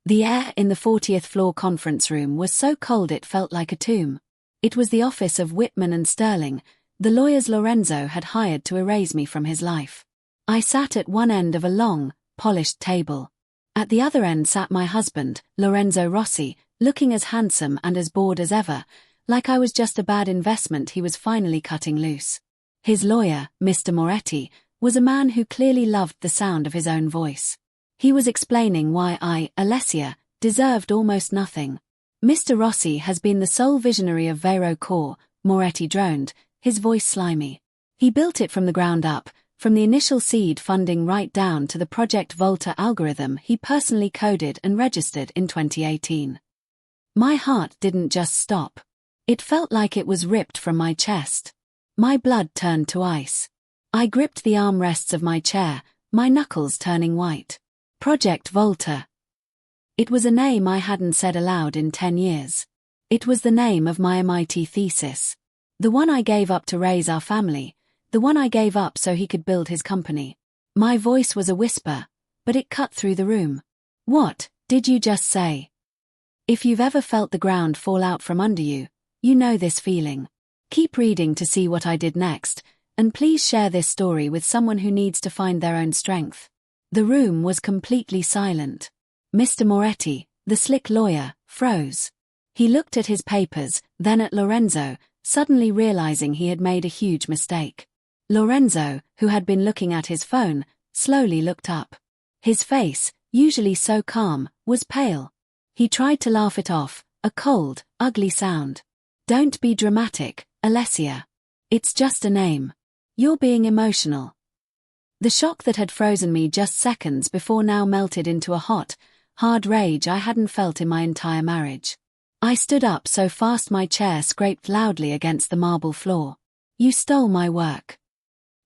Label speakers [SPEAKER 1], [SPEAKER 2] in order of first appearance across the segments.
[SPEAKER 1] The air in the 40th floor conference room was so cold it felt like a tomb. It was the office of Whitman and Sterling, the lawyers Lorenzo had hired to erase me from his life. I sat at one end of a long, polished table. At the other end sat my husband, Lorenzo Rossi, looking as handsome and as bored as ever, like I was just a bad investment he was finally cutting loose. His lawyer, Mr. Moretti, was a man who clearly loved the sound of his own voice. He was explaining why I, Alessia, deserved almost nothing. Mr. Rossi has been the sole visionary of Vero Core, Moretti droned, his voice slimy. He built it from the ground up, from the initial seed funding right down to the Project Volta algorithm he personally coded and registered in 2018. My heart didn't just stop. It felt like it was ripped from my chest. My blood turned to ice. I gripped the armrests of my chair, my knuckles turning white. Project Volta. It was a name I hadn't said aloud in 10 years. It was the name of my MIT thesis. The one I gave up to raise our family, the one I gave up so he could build his company. My voice was a whisper, but it cut through the room. What did you just say? If you've ever felt the ground fall out from under you, you know this feeling. Keep reading to see what I did next, and please share this story with someone who needs to find their own strength. The room was completely silent. Mr. Moretti, the slick lawyer, froze. He looked at his papers, then at Lorenzo, suddenly realizing he had made a huge mistake. Lorenzo, who had been looking at his phone, slowly looked up. His face, usually so calm, was pale. He tried to laugh it off, a cold, ugly sound. Don't be dramatic, Alessia. It's just a name. You're being emotional. The shock that had frozen me just seconds before now melted into a hot, hard rage I hadn't felt in my entire marriage. I stood up so fast my chair scraped loudly against the marble floor. You stole my work.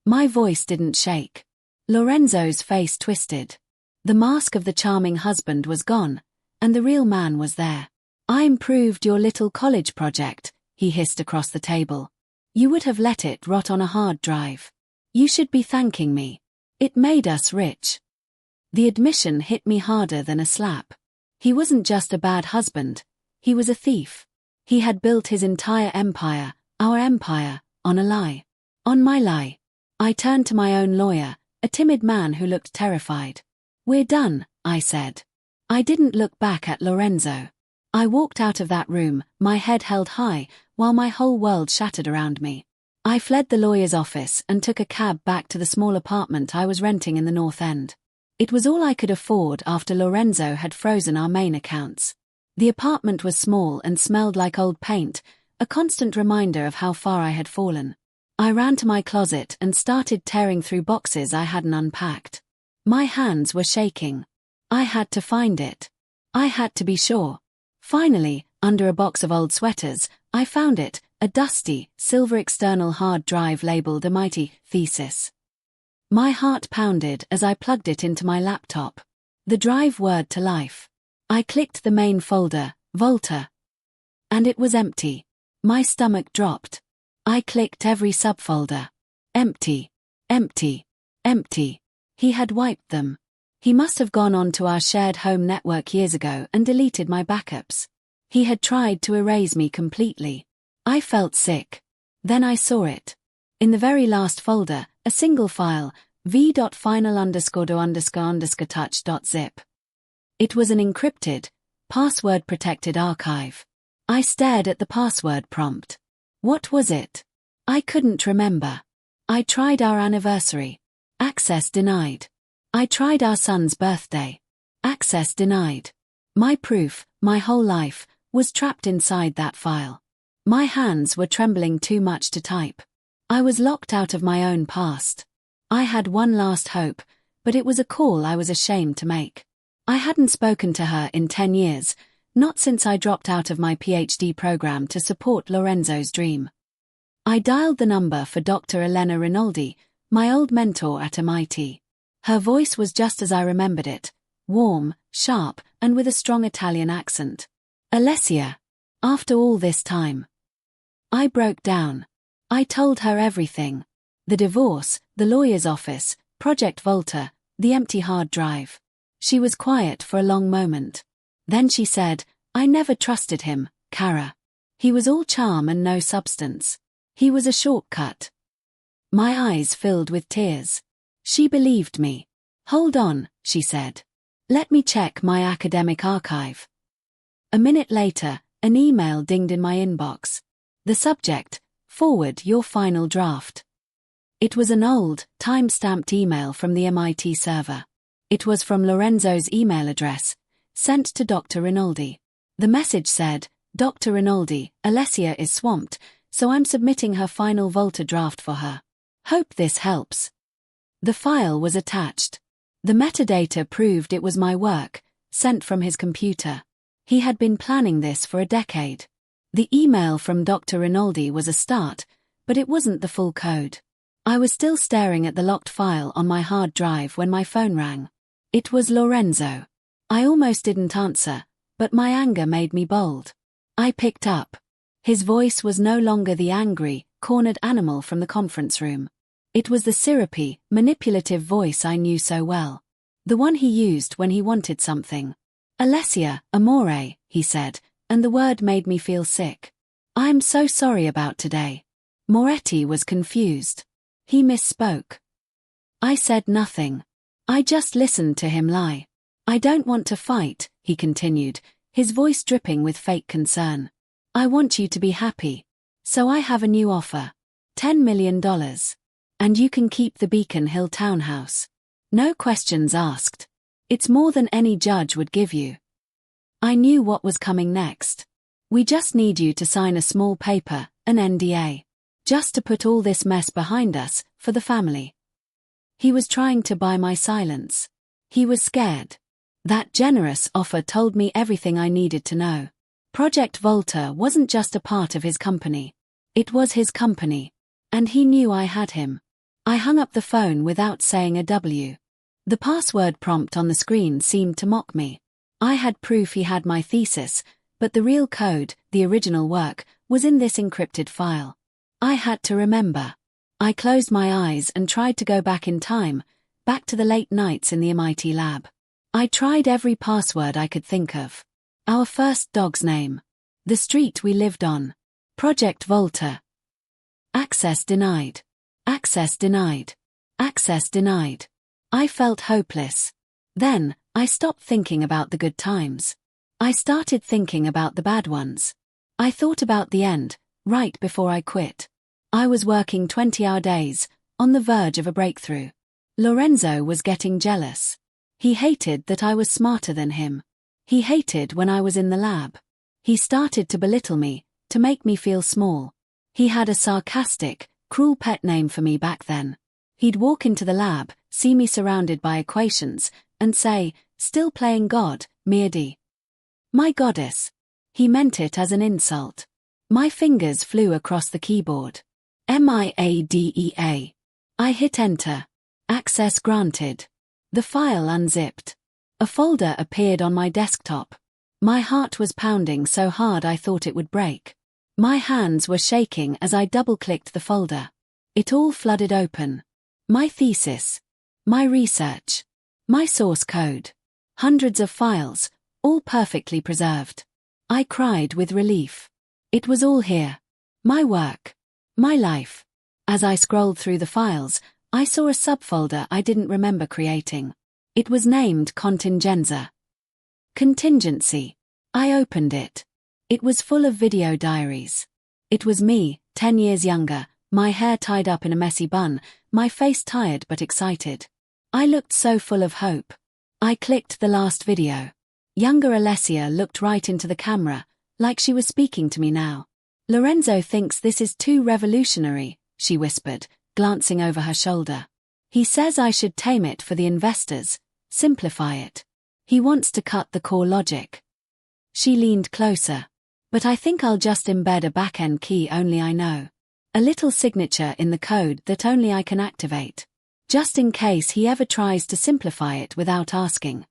[SPEAKER 1] My voice didn't shake. Lorenzo's face twisted. The mask of the charming husband was gone, and the real man was there. I improved your little college project, he hissed across the table. You would have let it rot on a hard drive. You should be thanking me. It made us rich. The admission hit me harder than a slap. He wasn't just a bad husband. He was a thief. He had built his entire empire, our empire, on a lie. On my lie. I turned to my own lawyer, a timid man who looked terrified. We're done, I said. I didn't look back at Lorenzo. I walked out of that room, my head held high, while my whole world shattered around me. I fled the lawyer's office and took a cab back to the small apartment I was renting in the North End. It was all I could afford after Lorenzo had frozen our main accounts. The apartment was small and smelled like old paint, a constant reminder of how far I had fallen. I ran to my closet and started tearing through boxes I hadn't unpacked. My hands were shaking. I had to find it. I had to be sure. Finally, under a box of old sweaters, I found it, a dusty, silver external hard drive labeled MIT thesis. My heart pounded as I plugged it into my laptop. The drive whirred to life. I clicked the main folder, Volta. And it was empty. My stomach dropped. I clicked every subfolder. Empty. Empty. Empty. He had wiped them. He must have gone on to our shared home network years ago and deleted my backups. He had tried to erase me completely. I felt sick. Then I saw it. In the very last folder, a single file, v.final_do_touch.zip. It was an encrypted, password-protected archive. I stared at the password prompt. What was it? I couldn't remember. I tried our anniversary. Access denied. I tried our son's birthday. Access denied. My proof, my whole life, was trapped inside that file. My hands were trembling too much to type. I was locked out of my own past. I had one last hope, but it was a call I was ashamed to make. I hadn't spoken to her in 10 years, not since I dropped out of my PhD program to support Lorenzo's dream. I dialed the number for Dr. Elena Rinaldi, my old mentor at MIT. Her voice was just as I remembered it, warm, sharp, and with a strong Italian accent. Alessia. After all this time. I broke down. I told her everything. The divorce, the lawyer's office, Project Volta, the empty hard drive. She was quiet for a long moment. Then she said, "I never trusted him, Kara. He was all charm and no substance. He was a shortcut." My eyes filled with tears. She believed me. "Hold on," she said. "Let me check my academic archive." A minute later, an email dinged in my inbox. The subject, "Forward your final draft." It was an old, time-stamped email from the MIT server. It was from Lorenzo's email address, sent to Dr. Rinaldi. The message said, "Dr. Rinaldi, Alessia is swamped, so I'm submitting her final Volta draft for her. Hope this helps." The file was attached. The metadata proved it was my work, sent from his computer. He had been planning this for a decade. The email from Dr. Rinaldi was a start, but it wasn't the full code. I was still staring at the locked file on my hard drive when my phone rang. It was Lorenzo. I almost didn't answer, but my anger made me bold. I picked up. His voice was no longer the angry, cornered animal from the conference room. It was the syrupy, manipulative voice I knew so well. The one he used when he wanted something. "Alessia, amore," he said, and the word made me feel sick. "I'm so sorry about today." Moretti was confused. He misspoke. I said nothing. I just listened to him lie. "I don't want to fight," he continued, his voice dripping with fake concern. "I want you to be happy. So I have a new offer. $10 million. And you can keep the Beacon Hill townhouse. No questions asked. It's more than any judge would give you." I knew what was coming next. "We just need you to sign a small paper, an NDA. Just to put all this mess behind us, for the family." He was trying to buy my silence. He was scared. That generous offer told me everything I needed to know. Project Volta wasn't just a part of his company. It was his company. And he knew I had him. I hung up the phone without saying a W. The password prompt on the screen seemed to mock me. I had proof he had my thesis, but the real code, the original work, was in this encrypted file. I had to remember. I closed my eyes and tried to go back in time, back to the late nights in the MIT lab. I tried every password I could think of. Our first dog's name. The street we lived on. Project Volta. Access denied. Access denied. Access denied. I felt hopeless. Then, I stopped thinking about the good times. I started thinking about the bad ones. I thought about the end, right before I quit. I was working 20-hour days, on the verge of a breakthrough. Lorenzo was getting jealous. He hated that I was smarter than him. He hated when I was in the lab. He started to belittle me, to make me feel small. He had a sarcastic, cruel pet name for me back then. He'd walk into the lab, see me surrounded by equations, and say, "Still playing God, Mirdi." My goddess. He meant it as an insult. My fingers flew across the keyboard. MIADEA. I hit enter. Access granted. The file unzipped. A folder appeared on my desktop. My heart was pounding so hard I thought it would break. My hands were shaking as I double-clicked the folder. It all flooded open. My thesis. My research. My source code. Hundreds of files, all perfectly preserved. I cried with relief. It was all here. My work. My life. As I scrolled through the files, I saw a subfolder I didn't remember creating. It was named Contingenza. Contingency. I opened it. It was full of video diaries. It was me, 10 years younger, my hair tied up in a messy bun, my face tired but excited. I looked so full of hope. I clicked the last video. Younger Alessia looked right into the camera, like she was speaking to me now. "Lorenzo thinks this is too revolutionary," she whispered, glancing over her shoulder. "He says I should tame it for the investors, simplify it. He wants to cut the core logic." She leaned closer. "But I think I'll just embed a back-end key only I know. A little signature in the code that only I can activate. Just in case he ever tries to simplify it without asking."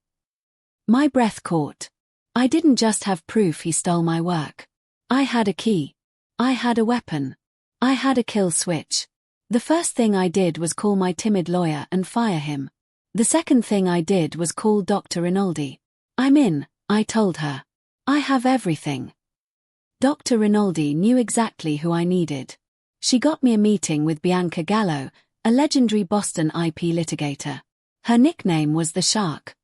[SPEAKER 1] My breath caught. I didn't just have proof he stole my work. I had a key. I had a weapon. I had a kill switch. The first thing I did was call my timid lawyer and fire him. The second thing I did was call Dr. Rinaldi. I'm in," I told her. I have everything. Dr. Rinaldi knew exactly who I needed. She got me a meeting with Bianca Gallo, a legendary Boston IP litigator. Her nickname was the Shark.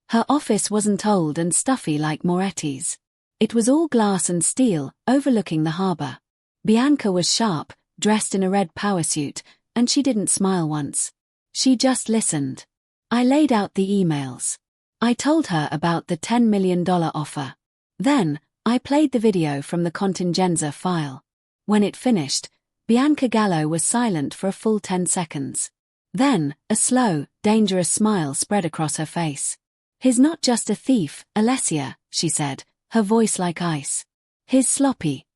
[SPEAKER 1] Her office wasn't old and stuffy like Moretti's. It was all glass and steel, overlooking the harbor. Bianca was sharp, dressed in a red power suit, and she didn't smile once. She just listened. I laid out the emails. I told her about the $10 million offer. Then, I played the video from the contingenza file. When it finished, Bianca Gallo was silent for a full 10 seconds. Then, a slow, dangerous smile spread across her face. "He's not just a thief, Alessia," she said, her voice like ice. "He's sloppy."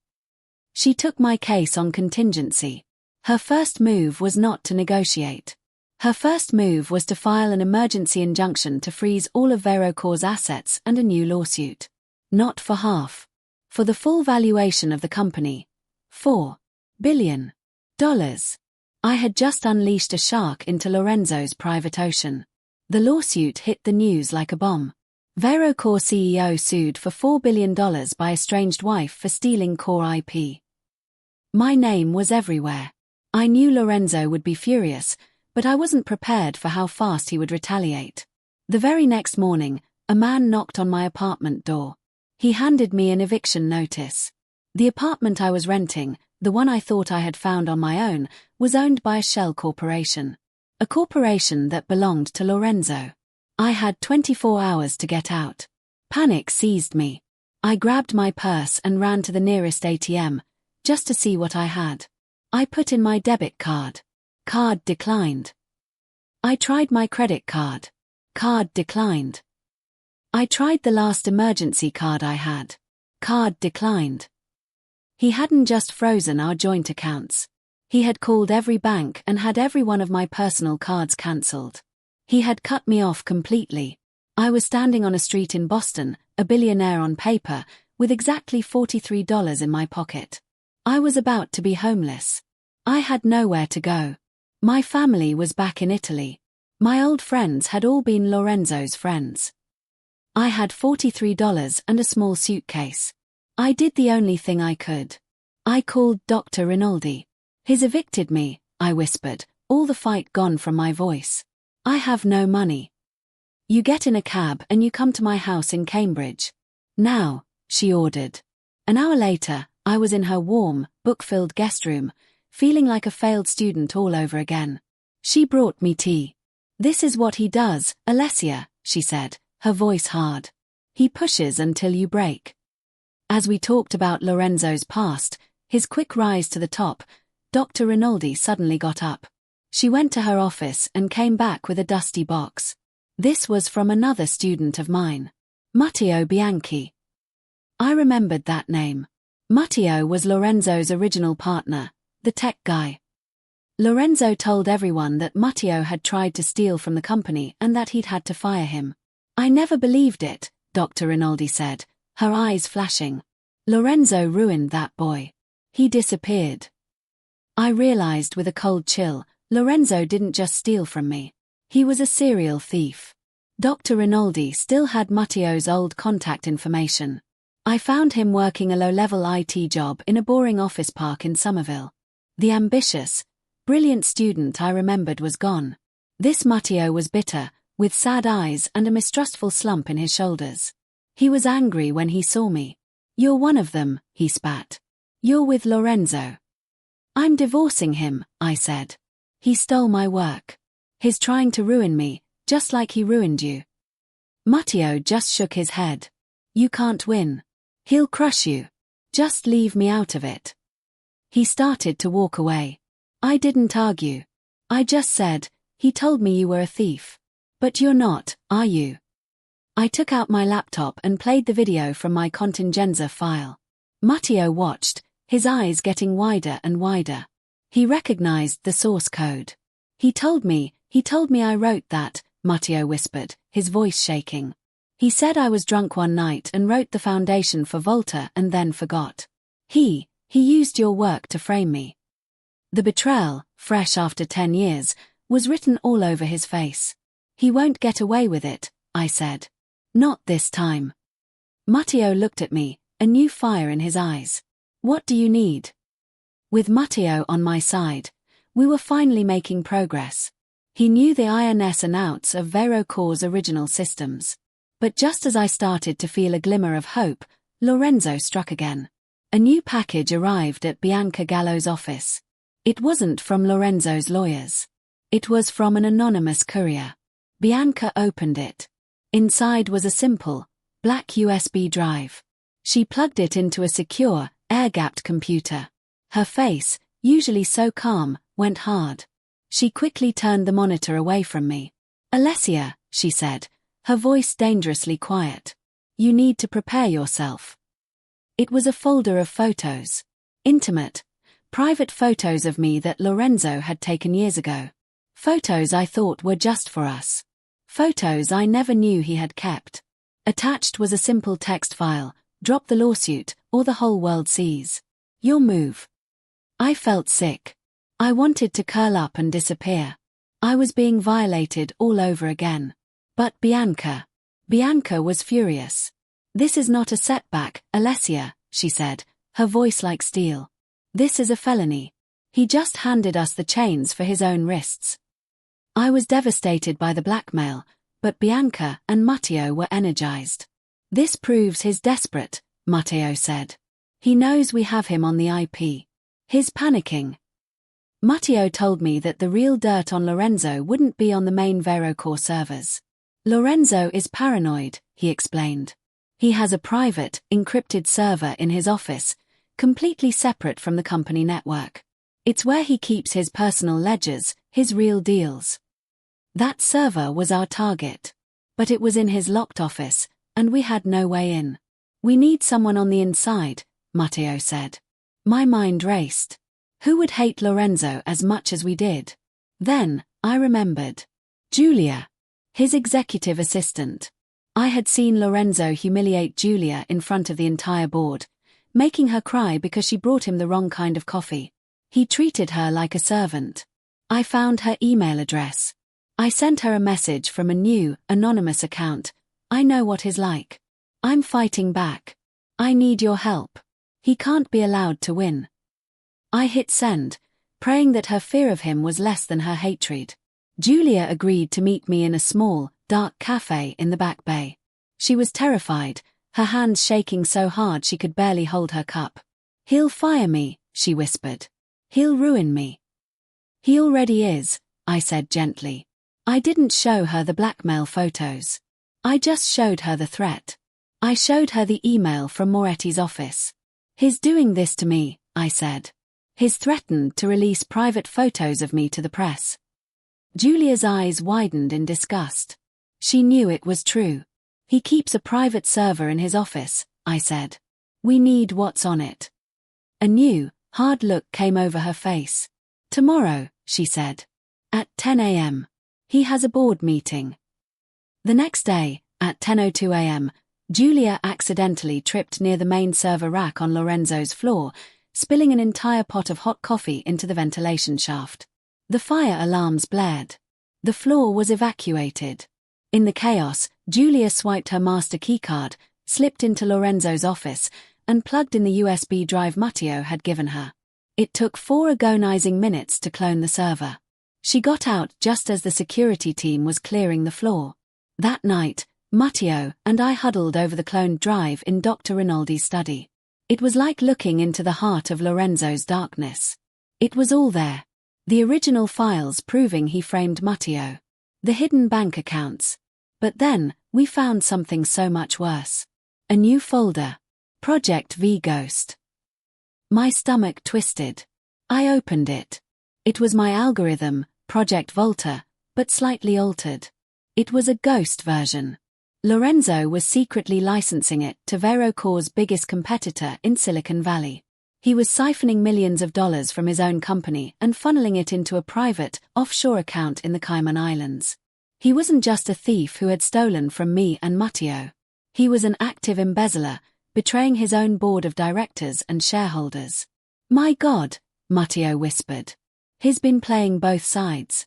[SPEAKER 1] She took my case on contingency. Her first move was not to negotiate. Her first move was to file an emergency injunction to freeze all of Verocor's assets and a new lawsuit. Not for half. For the full valuation of the company. $4 billion. I had just unleashed a shark into Lorenzo's private ocean. The lawsuit hit the news like a bomb. Verocor CEO sued for $4 billion by estranged wife for stealing core IP. My name was everywhere. I knew Lorenzo would be furious, but I wasn't prepared for how fast he would retaliate. The very next morning, a man knocked on my apartment door. He handed me an eviction notice. The apartment I was renting, the one I thought I had found on my own, was owned by a shell corporation. A corporation that belonged to Lorenzo. I had 24 hours to get out. Panic seized me. I grabbed my purse and ran to the nearest ATM, just to see what I had. I put in my debit card. Card declined. I tried my credit card. Card declined. I tried the last emergency card I had. Card declined. He hadn't just frozen our joint accounts. He had called every bank and had every one of my personal cards cancelled. He had cut me off completely. I was standing on a street in Boston, a billionaire on paper, with exactly $43 in my pocket. I was about to be homeless. I had nowhere to go. My family was back in Italy. My old friends had all been Lorenzo's friends. I had $43 and a small suitcase. I did the only thing I could. I called Dr. Rinaldi. "He's evicted me," I whispered, all the fight gone from my voice. "I have no money. You get in a cab and you come to my house in Cambridge. Now," she ordered. An hour later, I was in her warm, book-filled guest room, feeling like a failed student all over again. She brought me tea. "This is what he does, Alessia," she said, her voice hard. "He pushes until you break." As we talked about Lorenzo's past, his quick rise to the top, Dr. Rinaldi suddenly got up. She went to her office and came back with a dusty box. This was from another student of mine. Matteo Bianchi. I remembered that name. Matteo was Lorenzo's original partner, the tech guy. Lorenzo told everyone that Matteo had tried to steal from the company and that he'd had to fire him. "I never believed it," Dr. Rinaldi said, her eyes flashing. "Lorenzo ruined that boy. He disappeared." I realized with a cold chill, Lorenzo didn't just steal from me. He was a serial thief. Dr. Rinaldi still had Matteo's old contact information. I found him working a low-level IT job in a boring office park in Somerville. The ambitious, brilliant student I remembered was gone. This Matteo was bitter, with sad eyes and a mistrustful slump in his shoulders. He was angry when he saw me. "You're one of them," he spat. "You're with Lorenzo." "I'm divorcing him," I said. "He stole my work. He's trying to ruin me, just like he ruined you." Matteo just shook his head. "You can't win. He'll crush you. Just leave me out of it." He started to walk away. I didn't argue. I just said, "He told me you were a thief. But you're not, are you?" I took out my laptop and played the video from my contingenza file. Matteo watched, his eyes getting wider and wider. He recognized the source code. He told me I wrote that," Matteo whispered, his voice shaking. "He said I was drunk one night and wrote the foundation for Volta and then forgot. He used your work to frame me." The betrayal, fresh after 10 years, was written all over his face. "He won't get away with it," I said. "Not this time." Matteo looked at me, a new fire in his eyes. What do you need? With Matteo on my side, we were finally making progress. He knew the ins and outs of Verocor's original systems. But just as I started to feel a glimmer of hope, Lorenzo struck again. A new package arrived at Bianca Gallo's office. It wasn't from Lorenzo's lawyers. It was from an anonymous courier. Bianca opened it. Inside was a simple, black USB drive. She plugged it into a secure, air-gapped computer. Her face, usually so calm, went hard. She quickly turned the monitor away from me. "Alessia," she said, her voice dangerously quiet. "You need to prepare yourself." It was a folder of photos. Intimate, private photos of me that Lorenzo had taken years ago. Photos I thought were just for us. Photos I never knew he had kept. Attached was a simple text file: "Drop the lawsuit, or the whole world sees. Your move." I felt sick. I wanted to curl up and disappear. I was being violated all over again. But Bianca was furious. "This is not a setback, Alessia," she said, her voice like steel. "This is a felony. He just handed us the chains for his own wrists." I was devastated by the blackmail, but Bianca and Matteo were energized. "This proves he's desperate," Matteo said. "He knows we have him on the IP. He's panicking." Matteo told me that the real dirt on Lorenzo wouldn't be on the main Verocor servers. "Lorenzo is paranoid," he explained. "He has a private, encrypted server in his office, completely separate from the company network. It's where he keeps his personal ledgers, his real deals." That server was our target. But it was in his locked office, and we had no way in. "We need someone on the inside," Matteo said. My mind raced. Who would hate Lorenzo as much as we did? Then, I remembered. Julia. His executive assistant. I had seen Lorenzo humiliate Julia in front of the entire board, making her cry because she brought him the wrong kind of coffee. He treated her like a servant. I found her email address. I sent her a message from a new, anonymous account. "I know what he's like. I'm fighting back. I need your help. He can't be allowed to win." I hit send, praying that her fear of him was less than her hatred. Julia agreed to meet me in a small, dark cafe in the Back Bay. She was terrified, her hands shaking so hard she could barely hold her cup. "He'll fire me," she whispered. "He'll ruin me." "He already is," I said gently. I didn't show her the blackmail photos. I just showed her the threat. I showed her the email from Moretti's office. "He's doing this to me," I said. "He's threatened to release private photos of me to the press." Julia's eyes widened in disgust. She knew it was true. "He keeps a private server in his office," I said. "We need what's on it." A new, hard look came over her face. "Tomorrow," she said. "At 10 a.m. He has a board meeting." The next day, at 10:02 a.m., Julia accidentally tripped near the main server rack on Lorenzo's floor, spilling an entire pot of hot coffee into the ventilation shaft. The fire alarms blared. The floor was evacuated. In the chaos, Julia swiped her master keycard, slipped into Lorenzo's office, and plugged in the USB drive Matteo had given her. It took 4 agonizing minutes to clone the server. She got out just as the security team was clearing the floor. That night, Matteo and I huddled over the cloned drive in Dr. Rinaldi's study. It was like looking into the heart of Lorenzo's darkness. It was all there. The original files proving he framed Matteo. The hidden bank accounts. But then, we found something so much worse. A new folder. Project V Ghost. My stomach twisted. I opened it. It was my algorithm, Project Volta, but slightly altered. It was a ghost version. Lorenzo was secretly licensing it to Verocor's biggest competitor in Silicon Valley. He was siphoning millions of dollars from his own company and funneling it into a private, offshore account in the Cayman Islands. He wasn't just a thief who had stolen from me and Matteo. He was an active embezzler, betraying his own board of directors and shareholders. "My God," Matteo whispered. "He's been playing both sides."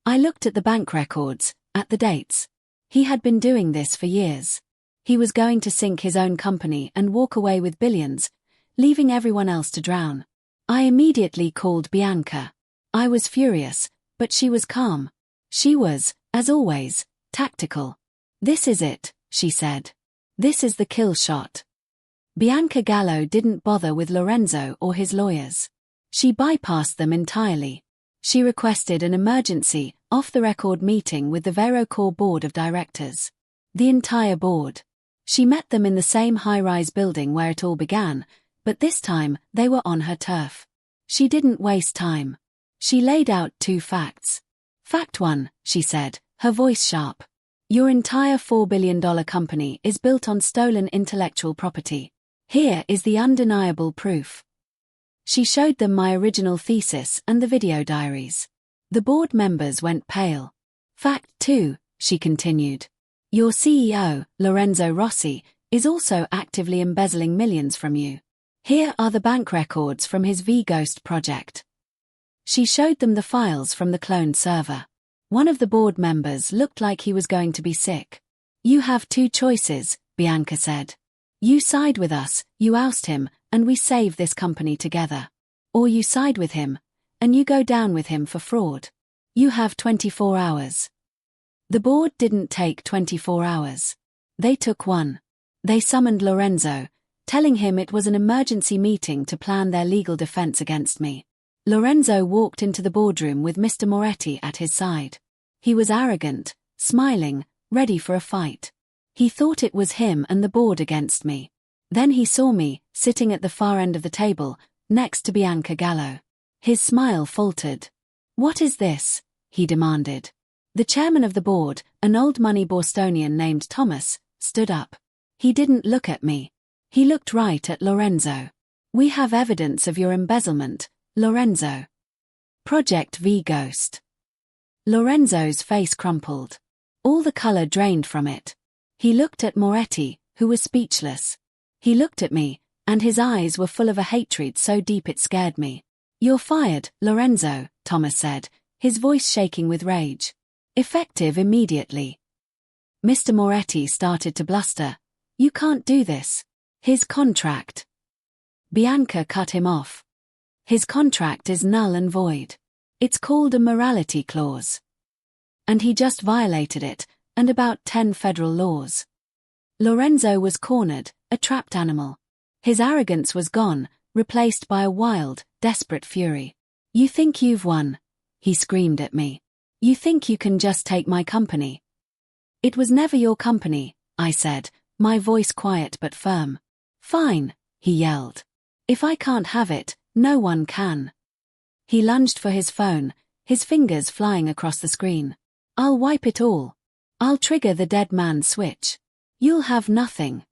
[SPEAKER 1] I looked at the bank records, at the dates. He had been doing this for years. He was going to sink his own company and walk away with billions, leaving everyone else to drown. I immediately called Bianca. I was furious, but she was calm. She was, as always, tactical. "This is it," she said. "This is the kill shot." Bianca Gallo didn't bother with Lorenzo or his lawyers. She bypassed them entirely. She requested an emergency, off-the-record meeting with the VeroCorp board of directors. The entire board. She met them in the same high-rise building where it all began, but this time they were on her turf. She didn't waste time. She laid out 2 facts. "Fact 1, she said, her voice sharp. "Your entire $4 billion company is built on stolen intellectual property. Here is the undeniable proof." She showed them my original thesis and the video diaries. The board members went pale. "Fact 2, she continued. "Your CEO, Lorenzo Rossi, is also actively embezzling millions from you. Here are the bank records from his V-Ghost project." She showed them the files from the cloned server. One of the board members looked like he was going to be sick. "You have 2 choices," Bianca said. "You side with us, you oust him, and we save this company together. Or you side with him, and you go down with him for fraud. You have 24 hours. The board didn't take 24 hours. They took 1. They summoned Lorenzo, telling him it was an emergency meeting to plan their legal defense against me. Lorenzo walked into the boardroom with Mr. Moretti at his side. He was arrogant, smiling, ready for a fight. He thought it was him and the board against me. Then he saw me, sitting at the far end of the table, next to Bianca Gallo. His smile faltered. "What is this?" he demanded. The chairman of the board, an old money Bostonian named Thomas, stood up. He didn't look at me. He looked right at Lorenzo. "We have evidence of your embezzlement, Lorenzo. Project V-Ghost." Lorenzo's face crumpled. All the color drained from it. He looked at Moretti, who was speechless. He looked at me, and his eyes were full of a hatred so deep it scared me. "You're fired, Lorenzo," Thomas said, his voice shaking with rage. "Effective immediately." Mr. Moretti started to bluster. "You can't do this. His contract." Bianca cut him off. "His contract is null and void. It's called a morality clause. And he just violated it, and about 10 federal laws." Lorenzo was cornered, a trapped animal. His arrogance was gone, replaced by a wild, desperate fury. "You think you've won?" he screamed at me. "You think you can just take my company?" "It was never your company," I said, my voice quiet but firm. "Fine," he yelled. "If I can't have it, no one can." He lunged for his phone, his fingers flying across the screen. "I'll wipe it all. I'll trigger the dead man switch. You'll have nothing."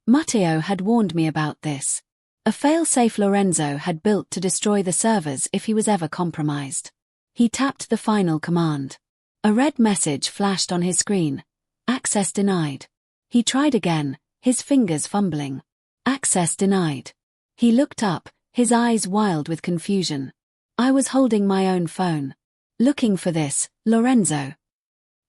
[SPEAKER 1] Matteo had warned me about this. A fail-safe Lorenzo had built to destroy the servers if he was ever compromised. He tapped the final command. A red message flashed on his screen. "Access denied." He tried again, his fingers fumbling. "Access denied." He looked up, his eyes wild with confusion. I was holding my own phone. "Looking for this, Lorenzo?"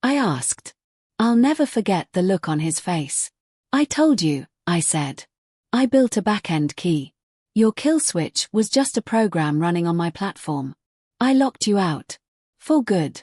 [SPEAKER 1] I asked. I'll never forget the look on his face. "I told you," I said. "I built a back-end key. Your kill switch was just a program running on my platform. I locked you out. For good."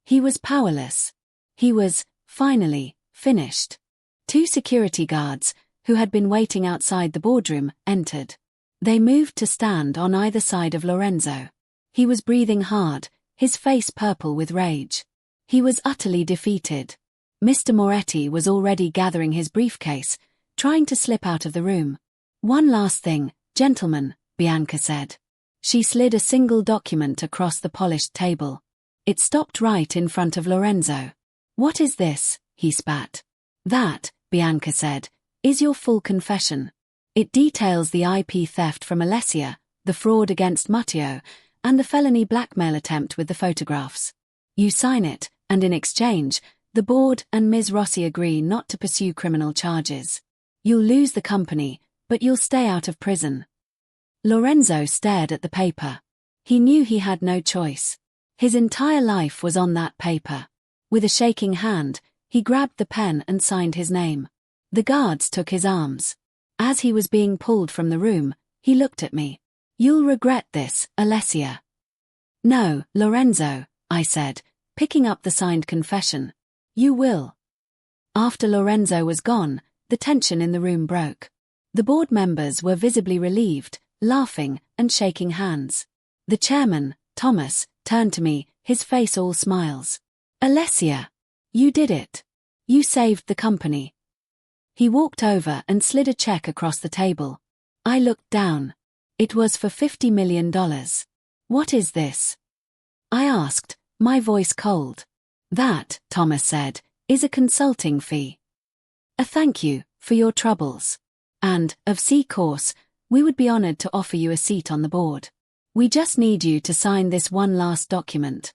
[SPEAKER 1] He was powerless. He was, finally, finished. 2 security guards, who had been waiting outside the boardroom, entered. They moved to stand on either side of Lorenzo. He was breathing hard, his face purple with rage. He was utterly defeated. Mr. Moretti was already gathering his briefcase, trying to slip out of the room. "One last thing, gentlemen," Bianca said. She slid a single document across the polished table. It stopped right in front of Lorenzo. "What is this?" he spat. "That," Bianca said, "is your full confession. It details the IP theft from Alessia, the fraud against Matteo, and the felony blackmail attempt with the photographs. You sign it, and in exchange, the board and Ms. Rossi agree not to pursue criminal charges. You'll lose the company, but you'll stay out of prison." Lorenzo stared at the paper. He knew he had no choice. His entire life was on that paper. With a shaking hand, he grabbed the pen and signed his name. The guards took his arms. As he was being pulled from the room, he looked at me. "You'll regret this, Alessia." "No, Lorenzo," I said, picking up the signed confession. "You will." After Lorenzo was gone, the tension in the room broke. The board members were visibly relieved, laughing and shaking hands. The chairman, Thomas, turned to me, his face all smiles. "Alessia, you did it. You saved the company." He walked over and slid a check across the table. I looked down. It was for $50 million. "What is this?" I asked, my voice cold. "That," Thomas said, "is a consulting fee. A thank you for your troubles. And, of course, we would be honored to offer you a seat on the board. We just need you to sign this one last document."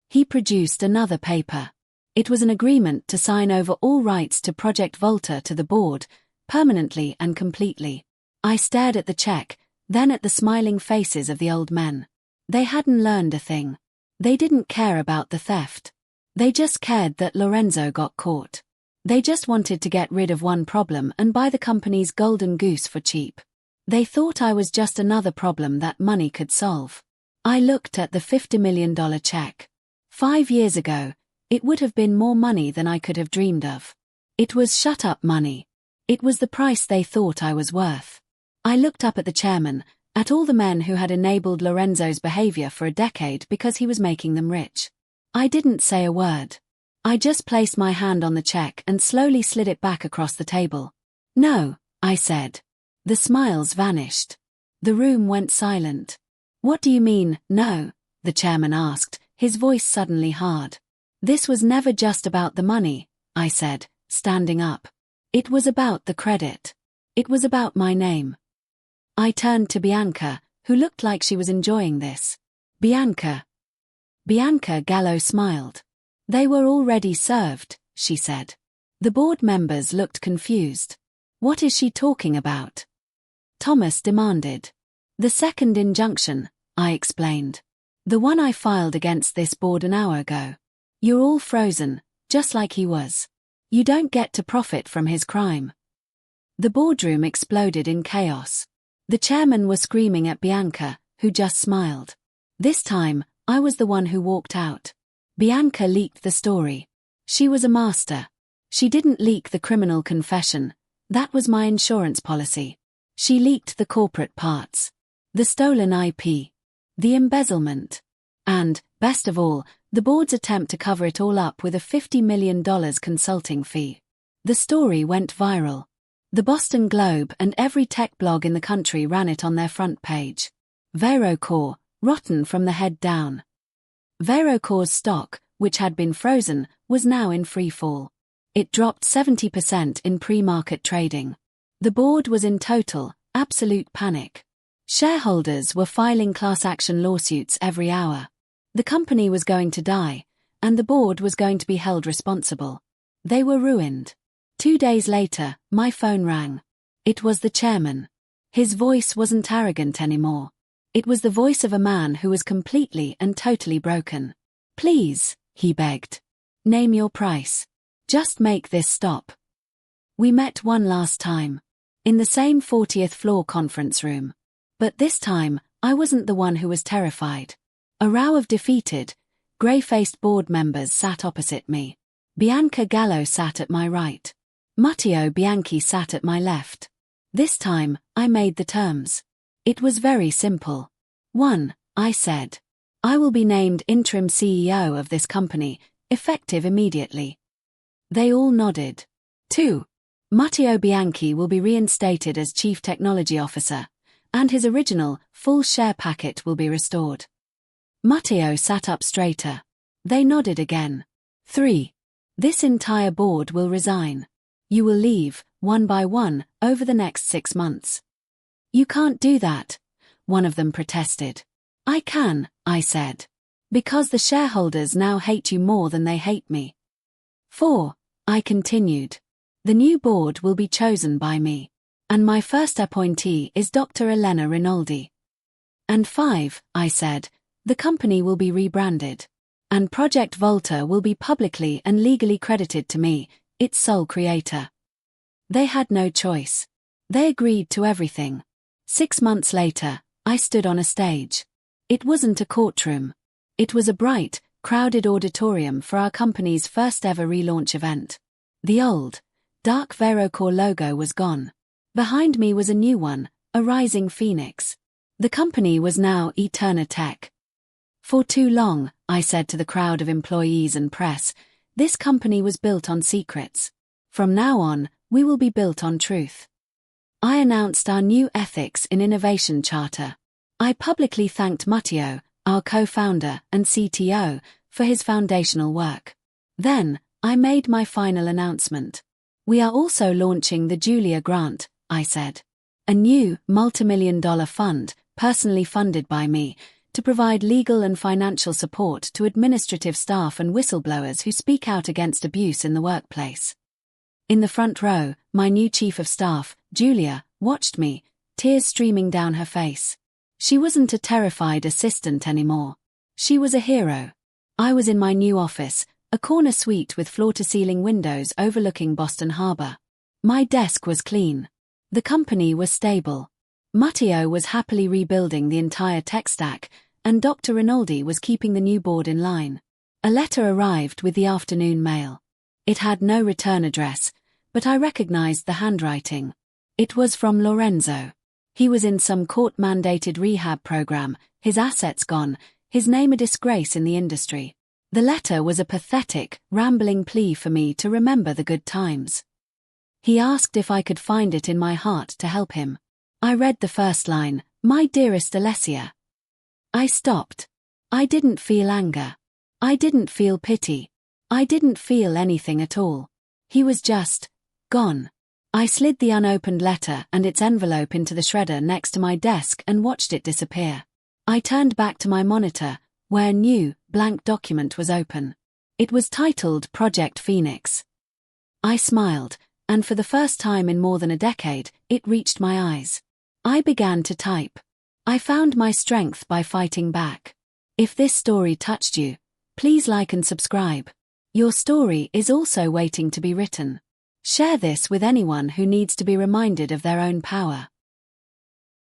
[SPEAKER 1] He produced another paper. It was an agreement to sign over all rights to Project Volta to the board, permanently and completely. I stared at the check, then at the smiling faces of the old men. They hadn't learned a thing. They didn't care about the theft. They just cared that Lorenzo got caught. They just wanted to get rid of one problem and buy the company's golden goose for cheap. They thought I was just another problem that money could solve. I looked at the $50 million check. 5 years ago, it would have been more money than I could have dreamed of. It was shut-up money. It was the price they thought I was worth. I looked up at the chairman, at all the men who had enabled Lorenzo's behavior for a decade because he was making them rich. I didn't say a word. I just placed my hand on the check and slowly slid it back across the table. "No," I said. The smiles vanished. The room went silent. "What do you mean, no?" the chairman asked, his voice suddenly hard. "This was never just about the money," I said, standing up. "It was about the credit. It was about my name." I turned to Bianca, who looked like she was enjoying this. "Bianca." Bianca Gallo smiled. "They were already served," she said. The board members looked confused. "What is she talking about?" Thomas demanded. "The second injunction," I explained. "The one I filed against this board an hour ago. You're all frozen, just like he was. You don't get to profit from his crime." The boardroom exploded in chaos. The chairman was screaming at Bianca, who just smiled. This time, I was the one who walked out. Bianca leaked the story. She was a master. She didn't leak the criminal confession. That was my insurance policy. She leaked the corporate parts. The stolen IP. The embezzlement. And, best of all, the board's attempt to cover it all up with a $50 million consulting fee. The story went viral. The Boston Globe and every tech blog in the country ran it on their front page. VeroCore, rotten from the head down. VeroCore's stock, which had been frozen, was now in free fall. It dropped 70% in pre-market trading. The board was in total, absolute panic. Shareholders were filing class action lawsuits every hour. The company was going to die, and the board was going to be held responsible. They were ruined. 2 days later, my phone rang. It was the chairman. His voice wasn't arrogant anymore. It was the voice of a man who was completely and totally broken. "Please," he begged. "Name your price. Just make this stop." We met one last time. In the same 40th floor conference room. But this time, I wasn't the one who was terrified. A row of defeated, grey-faced board members sat opposite me. Bianca Gallo sat at my right. Matteo Bianchi sat at my left. This time, I made the terms. It was very simple. 1, I said. I will be named interim CEO of this company, effective immediately. They all nodded. 2. Matteo Bianchi will be reinstated as Chief Technology Officer, and his original, full share packet will be restored. Matteo sat up straighter. They nodded again. 3. This entire board will resign. You will leave, one by one, over the next 6 months. You can't do that, one of them protested. I can, I said. Because the shareholders now hate you more than they hate me. 4, I continued. The new board will be chosen by me. And my first appointee is Dr. Elena Rinaldi. And 5, I said, the company will be rebranded. And Project Volta will be publicly and legally credited to me, its sole creator. They had no choice. They agreed to everything. 6 months later, I stood on a stage. It wasn't a courtroom. It was a bright, crowded auditorium for our company's first ever relaunch event. The old, dark VeroCore logo was gone. Behind me was a new one, a rising phoenix. The company was now Eterna Tech. For too long, I said to the crowd of employees and press, this company was built on secrets. From now on, we will be built on truth. I announced our new ethics in innovation charter. I publicly thanked Matteo, our co-founder and CTO, for his foundational work. Then, I made my final announcement. We are also launching the Julia Grant, I said. A new, multimillion-dollar fund, personally funded by me, to provide legal and financial support to administrative staff and whistleblowers who speak out against abuse in the workplace. In the front row, my new chief of staff, Julia, watched me, tears streaming down her face. She wasn't a terrified assistant anymore. She was a hero. I was in my new office, a corner suite with floor-to-ceiling windows overlooking Boston Harbor. My desk was clean. The company was stable. Matteo was happily rebuilding the entire tech stack, and Dr. Rinaldi was keeping the new board in line. A letter arrived with the afternoon mail. It had no return address, but I recognized the handwriting. It was from Lorenzo. He was in some court-mandated rehab program, his assets gone, his name a disgrace in the industry. The letter was a pathetic, rambling plea for me to remember the good times. He asked if I could find it in my heart to help him. I read the first line, "My dearest Alessia." I stopped. I didn't feel anger. I didn't feel pity. I didn't feel anything at all. He was just gone. I slid the unopened letter and its envelope into the shredder next to my desk and watched it disappear. I turned back to my monitor, where a new, blank document was open. It was titled Project Phoenix. I smiled, and for the first time in more than a decade, it reached my eyes. I began to type. I found my strength by fighting back. If this story touched you, please like and subscribe. Your story is also waiting to be written. Share this with anyone who needs to be reminded of their own power.